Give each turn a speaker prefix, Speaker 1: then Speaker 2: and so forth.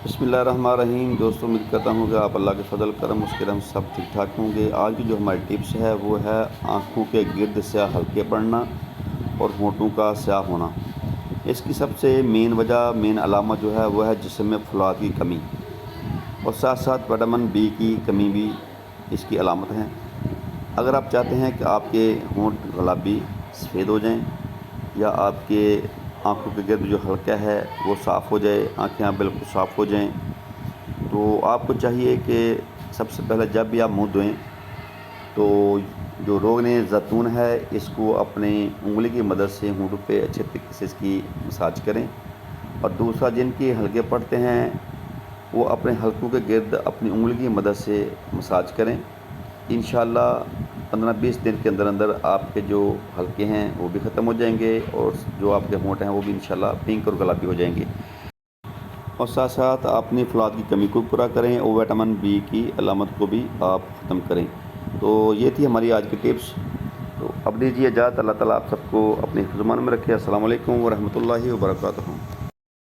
Speaker 1: बिस्मिल्लाहिर्रहमानिर्रहीम। दोस्तों उम्मीद करता हूँ कि आप अल्लाह के फضل करम उसके रम सब ठीक ठाक होंगे। आज की जो हमारी टिप्स है वो है आँखों के गिर्द स्याह हल्के पड़ना और होंठों का स्याह होना। इसकी सबसे मेन अलामत जो है वो है जिस्म में फुलाद की कमी और साथ साथ विटामिन बी की कमी भी इसकी अलामत हैं। अगर आप चाहते हैं कि आपके होंठ गुलाबी सफ़ेद हो जाएं या आपके आँखों के गिर्द जो हल्का है वो साफ़ हो जाए, आँखें बिल्कुल साफ़ हो जाएं, तो आपको चाहिए कि सबसे पहले जब भी आप मुंह धोएं तो जो रोगन ज़ैतून है इसको अपनी उंगली की मदद से होंठों पे अच्छे तरीके से इसकी मसाज करें। और दूसरा, जिनकी हल्के पड़ते हैं वो अपने हल्कों के गिर्द अपनी उंगली की मदद से मसाज करें। इंशाअल्लाह 15-20 दिन के अंदर अंदर आपके जो हल्के हैं वो भी ख़त्म हो जाएंगे और जो आपके होंठ हैं वो भी इंशाअल्लाह पिंक और गुलाबी हो जाएंगे। और साथ साथ अपनी फुलाद की कमी को पूरा करें और विटामिन बी की अलामत को भी आप ख़त्म करें। तो ये थी हमारी आज की टिप्स। तो अब दीजिए इजाज़त। अल्लाह ताला आप सबको अपने हिफ्ज़-ए-मान में रखे। अस्सलामु अलैकुम व रहमतुल्लाहि व बरकातहू।